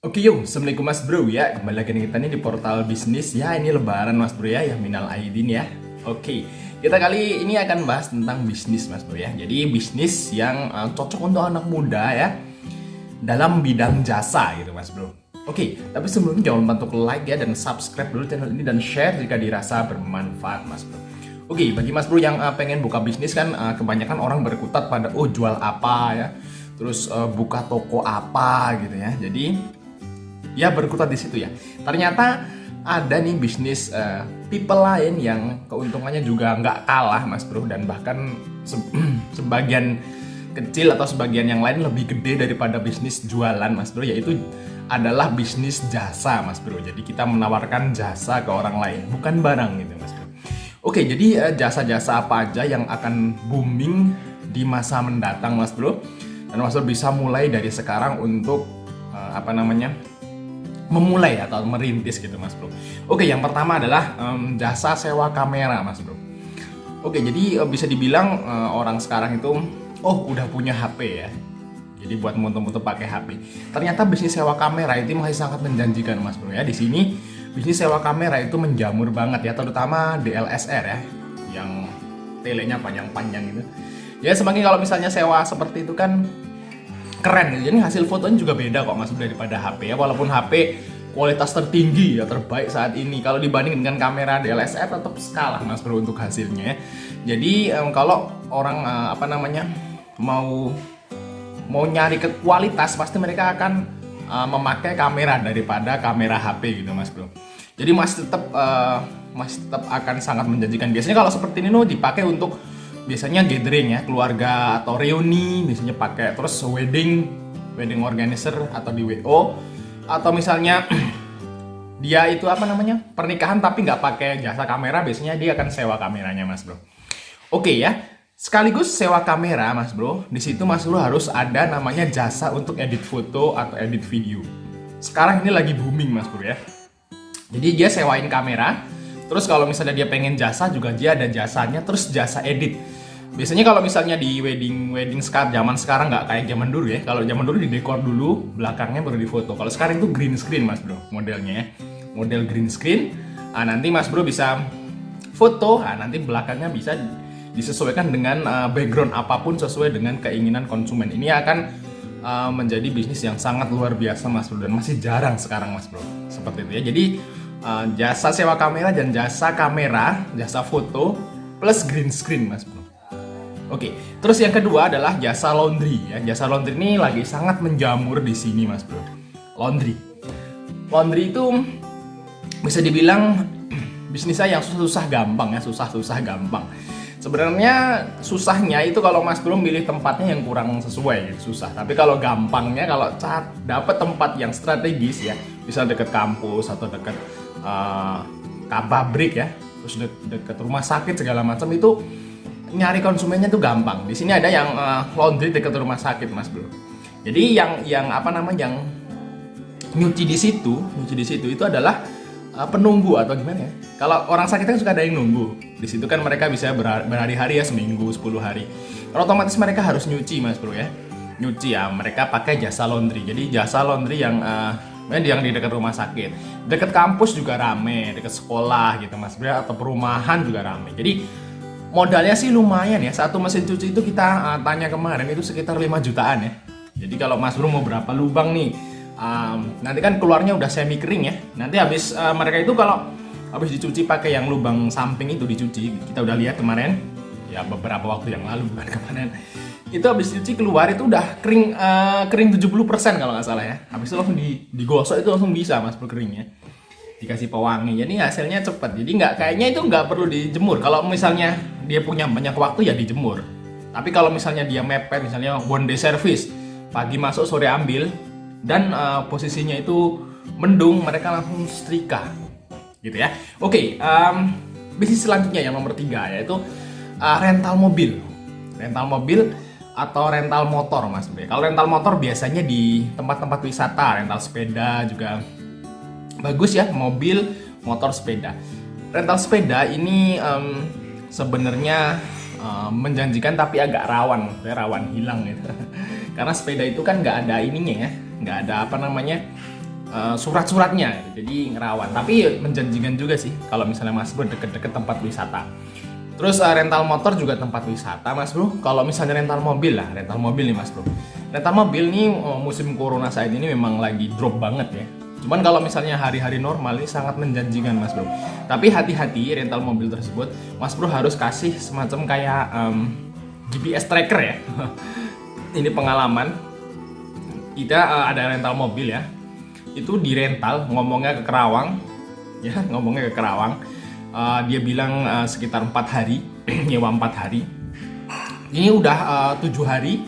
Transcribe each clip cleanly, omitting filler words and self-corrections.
Oke yuk, Assalamualaikum Mas Bro ya. Kembali lagi nih kita nih di portal bisnis ya. Ini lebaran Mas Bro ya minal aidin ya. Oke, kita kali ini akan bahas tentang bisnis Mas Bro ya. Jadi bisnis yang cocok untuk anak muda ya, dalam bidang jasa gitu Mas Bro. Oke, tapi sebelumnya jangan lupa untuk like ya dan subscribe dulu channel ini dan share jika dirasa bermanfaat Mas Bro. Oke, bagi Mas Bro yang pengen buka bisnis kan kebanyakan orang berkutat pada jual apa ya, terus buka toko apa gitu ya. Jadi ya berkutat di situ ya. Ternyata ada nih bisnis tipe lain yang keuntungannya juga nggak kalah Mas Bro, dan bahkan sebagian kecil atau sebagian yang lain lebih gede daripada bisnis jualan Mas Bro, yaitu adalah bisnis jasa Mas Bro. Jadi kita menawarkan jasa ke orang lain, bukan barang gitu Mas Bro. Oke, jadi jasa-jasa apa aja yang akan booming di masa mendatang Mas Bro, dan Mas Bro bisa mulai dari sekarang untuk memulai atau merintis gitu Mas Bro. Oke, yang pertama adalah jasa sewa kamera Mas Bro. Oke, jadi bisa dibilang orang sekarang itu udah punya HP ya. Jadi buat moto-moto pakai HP. Ternyata bisnis sewa kamera itu masih sangat menjanjikan Mas Bro ya. Di sini bisnis sewa kamera itu menjamur banget ya, terutama DLSR ya, yang telenya panjang-panjang gitu. Ya semakin kalau misalnya sewa seperti itu kan keren gitu. Jadi hasil fotonya juga beda kok Mas daripada HP ya. Walaupun HP kualitas tertinggi ya, terbaik saat ini, kalau dibanding dengan kamera DSLR tetap kalah Mas Bro untuk hasilnya ya. Jadi kalau orang mau nyari ke kualitas, pasti mereka akan memakai kamera daripada kamera HP gitu Mas Bro. Jadi masih tetap akan sangat menjanjikan. Biasanya kalau seperti ini dipakai untuk biasanya gathering ya, keluarga atau reuni, biasanya pakai. Terus wedding organizer atau di WO, atau misalnya dia itu pernikahan tapi nggak pakai jasa kamera, biasanya dia akan sewa kameranya Mas Bro. Oke ya, sekaligus sewa kamera Mas Bro, di situ Mas Bro harus ada namanya jasa untuk edit foto atau edit video. Sekarang ini lagi booming Mas Bro ya. Jadi dia sewain kamera, terus kalau misalnya dia pengen jasa juga dia ada jasanya, terus jasa edit. Biasanya kalau misalnya di wedding zaman sekarang nggak kayak zaman dulu ya. Kalau zaman dulu di dekor dulu, belakangnya baru difoto. Kalau sekarang itu green screen Mas Bro, modelnya ya. Model green screen. Nanti Mas Bro bisa foto, nanti belakangnya bisa disesuaikan dengan background apapun sesuai dengan keinginan konsumen. Ini akan menjadi bisnis yang sangat luar biasa Mas Bro, dan masih jarang sekarang Mas Bro. Seperti itu ya. Jadi jasa sewa kamera dan jasa kamera, jasa foto plus green screen Mas Bro. Oke, terus yang kedua adalah jasa laundry ya. Jasa laundry ini lagi sangat menjamur di sini Mas Bro. Laundry itu bisa dibilang bisnisnya yang susah gampang ya, susah gampang. Sebenarnya susahnya itu kalau Mas Bro milih tempatnya yang kurang sesuai gitu, susah. Tapi kalau gampangnya, kalau dapat tempat yang strategis ya, bisa dekat kampus atau dekat pabrik ya, terus dekat rumah sakit segala macam, itu nyari konsumennya tuh gampang. Di sini ada yang laundry dekat rumah sakit Mas Bro. Jadi yang nyuci di situ itu adalah penunggu atau gimana ya? Kalau orang sakit kan suka ada yang nunggu. Di situ kan mereka bisa berhari-hari ya, seminggu, 10 hari. Kalau otomatis mereka harus nyuci Mas Bro ya. Nyuci ya, mereka pakai jasa laundry. Jadi jasa laundry yang di dekat rumah sakit, dekat kampus juga rame, dekat sekolah gitu Mas Bro, atau perumahan juga rame. Jadi modalnya sih lumayan ya. Satu mesin cuci itu kita tanya kemarin itu sekitar 5 jutaan ya. Jadi kalau Mas Bro mau berapa lubang nih, nanti kan keluarnya udah semi kering ya. Nanti habis mereka itu kalau habis dicuci pakai yang lubang samping itu dicuci, kita udah lihat kemarin ya, beberapa waktu yang lalu, bukan kemarin. Itu habis dicuci keluar itu udah kering 70% kalau nggak salah ya. Habis itu langsung digosok, itu langsung bisa Mas Bro keringnya. Dikasih pewangi, jadi hasilnya cepat. Jadi kayaknya itu nggak perlu dijemur. Kalau misalnya dia punya banyak waktu ya dijemur. Tapi kalau misalnya dia mepet, misalnya one day service, pagi masuk sore ambil, dan posisinya itu mendung, mereka langsung setrika gitu ya. Oke, bisnis selanjutnya yang nomor 3 yaitu rental mobil atau rental motor Mas Bro. Kalau rental motor biasanya di tempat-tempat wisata, rental sepeda juga bagus ya, mobil, motor, sepeda. Rental sepeda ini sebenarnya menjanjikan tapi agak rawan hilang gitu. Karena sepeda itu kan nggak ada ininya ya, nggak ada surat-suratnya gitu. Jadi ngerawan, tapi menjanjikan juga sih kalau misalnya Mas Bro deket-deket tempat wisata. Terus rental motor juga tempat wisata Mas Bro. Kalau misalnya rental mobil nih Mas Bro. Rental mobil nih musim corona saat ini memang lagi drop banget ya. Cuman kalau misalnya hari-hari normal ini sangat menjanjikan Mas Bro. Tapi hati-hati rental mobil tersebut Mas Bro harus kasih semacam kayak GPS tracker ya. Ini pengalaman kita ada rental mobil ya. Itu di rental ngomongnya ke Kerawang ya, dia bilang sekitar 4 hari nyewa 4 hari. Ini udah 7 hari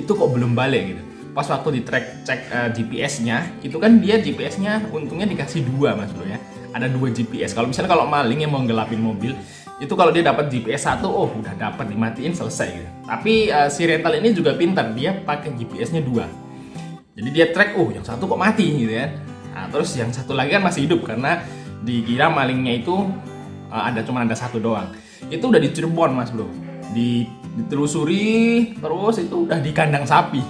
itu kok belum balik gitu. Pas waktu di cek GPS-nya itu kan dia GPS-nya untungnya dikasih 2 Mas Bro ya, ada 2 GPS. Kalau misalnya kalau maling yang mau gelapin mobil itu kalau dia dapat GPS 1, oh udah dapat, dimatiin selesai gitu. Tapi si rental ini juga pintar, dia pakai GPS-nya 2. Jadi dia track, yang satu kok mati gitu ya. Nah, terus yang satu lagi kan masih hidup karena dikira malingnya itu cuma ada 1 doang. Itu udah di Cirebon Mas Bro. Ditelusuri terus itu udah di kandang sapi.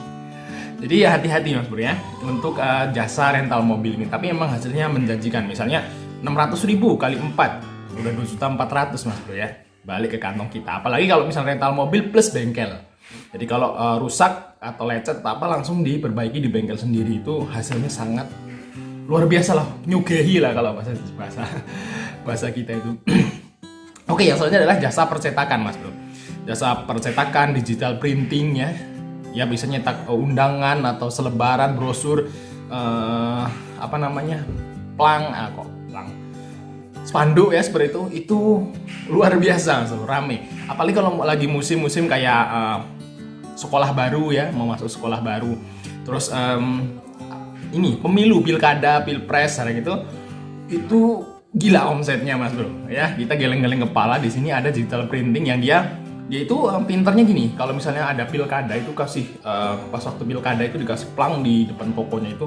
Jadi ya hati-hati Mas Bro ya untuk jasa rental mobil ini. Tapi emang hasilnya menjanjikan. Misalnya 600.000 kali 4 udah 2.400.000 Mas Bro ya. Balik ke kantong kita. Apalagi kalau misalnya rental mobil plus bengkel. Jadi kalau rusak atau lecet apa langsung diperbaiki di bengkel sendiri, itu hasilnya sangat luar biasa lah, nyugehi lah kalau bahasa kita itu. Oke, yang selanjutnya adalah jasa percetakan Mas Bro. Jasa percetakan, digital printing ya bisa nyetak undangan atau selebaran, brosur, plang spanduk ya seperti itu luar biasa, rame. Apalagi kalau lagi musim-musim kayak sekolah baru ya, mau masuk sekolah baru. Terus ini pemilu, pilkada, pilpres gitu. Itu gila omsetnya Mas Bro ya. Kita geleng-geleng kepala, di sini ada digital printing yang dia itu pinternya gini. Kalau misalnya ada pilkada itu kasih pas waktu pilkada itu dikasih plang di depan tokonya itu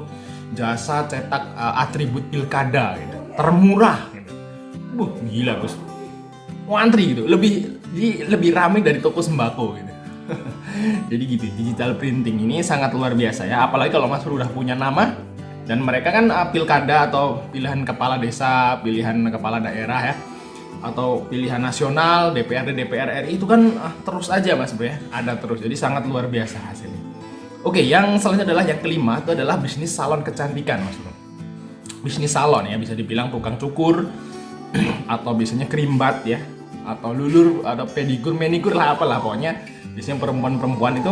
jasa cetak atribut pilkada gitu. Termurah gitu. Gila Bos. Ngantri gitu. Lebih ramai dari toko sembako gitu. Jadi gitu, digital printing ini sangat luar biasa ya. Apalagi kalau Mas Bro udah punya nama dan mereka kan pilkada atau pilihan kepala desa, pilihan kepala daerah ya, atau pilihan nasional, DPRD, DPR RI itu kan terus aja Mas Bro ya, ada terus. Jadi sangat luar biasa hasilnya. Oke, yang selanjutnya adalah yang kelima, itu adalah bisnis salon kecantikan Mas Bro. Bisnis salon ya, bisa dibilang tukang cukur atau biasanya krimbat ya, atau lulur, atau pedikur, manikur lah, apalah pokoknya. Biasanya perempuan-perempuan itu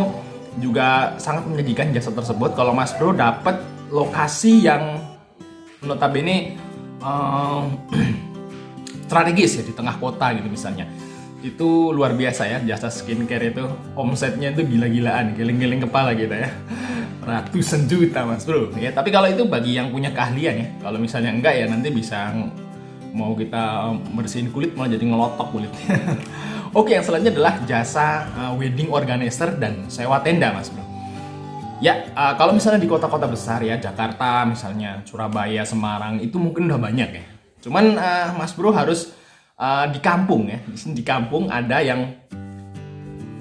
juga sangat menyajikan jasa tersebut kalau Mas Bro dapat lokasi yang notabene strategis ya, di tengah kota gitu misalnya. Itu luar biasa ya, jasa skincare itu omsetnya itu gila-gilaan, geleng-geleng kepala gitu ya. Ratusan juta Mas Bro ya. Tapi kalau itu bagi yang punya keahlian ya. Kalau misalnya enggak ya nanti bisa mau kita bersihin kulit malah jadi ngelotok kulitnya. Oke, yang selanjutnya adalah jasa wedding organizer dan sewa tenda Mas Bro. Ya, kalau misalnya di kota-kota besar ya, Jakarta misalnya, Surabaya, Semarang, itu mungkin udah banyak ya. Cuman Mas Bro harus di kampung ya. Di sini di kampung ada yang,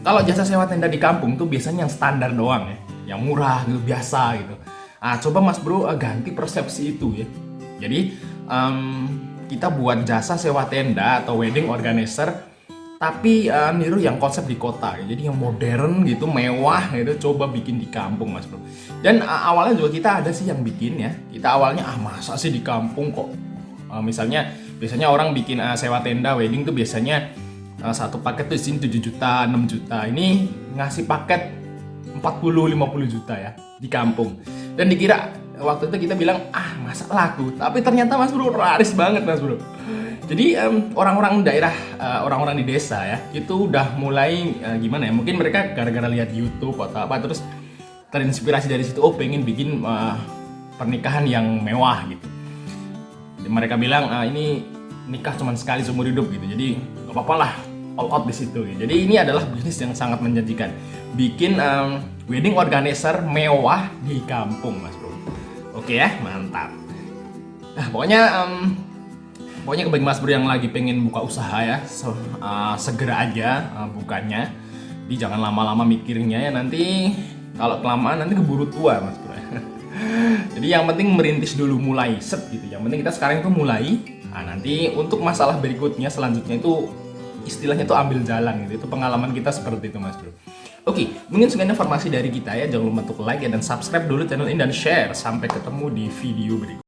kalau jasa sewa tenda di kampung tuh biasanya yang standar doang ya, yang murah gitu, biasa gitu. Coba Mas Bro ganti persepsi itu ya. Jadi kita buat jasa sewa tenda atau wedding organizer, tapi niru yang konsep di kota, jadi yang modern gitu, mewah gitu, coba bikin di kampung Mas Bro. Dan awalnya juga kita ada sih yang bikin ya. Kita awalnya masa sih di kampung kok. Biasanya orang bikin sewa tenda wedding tuh biasanya satu paket tuh isinya 7 juta, 6 juta. Ini ngasih paket 40-50 juta ya di kampung. Dan dikira waktu itu kita bilang masa laku, tapi ternyata Mas Bro laris banget Mas Bro. Jadi orang-orang daerah, orang-orang di desa ya, itu udah mulai gimana ya? Mungkin mereka gara-gara lihat YouTube atau apa, terus terinspirasi dari situ. Pengen bikin pernikahan yang mewah gitu. Jadi mereka bilang ini nikah cuma sekali seumur hidup gitu. Jadi gak apa-apa lah, all out di situ. Gitu. Jadi ini adalah bisnis yang sangat menjanjikan. Bikin wedding organizer mewah di kampung Mas Bro. Oke ya, mantap. Nah pokoknya bagi Mas Bro yang lagi pengen buka usaha ya, segera aja bukanya. Jadi jangan lama-lama mikirnya ya, nanti kalau kelamaan nanti keburu tua Mas Bro. Jadi Jadi yang penting merintis dulu, mulai set gitu. Yang penting kita sekarang itu mulai. Nah, nanti untuk masalah berikutnya selanjutnya itu istilahnya tuh ambil jalan gitu. Itu pengalaman kita seperti itu Mas Bro. Oke, mungkin sekian informasi dari kita ya. Jangan lupa untuk like dan subscribe dulu channel ini dan share. Sampai ketemu di video berikutnya.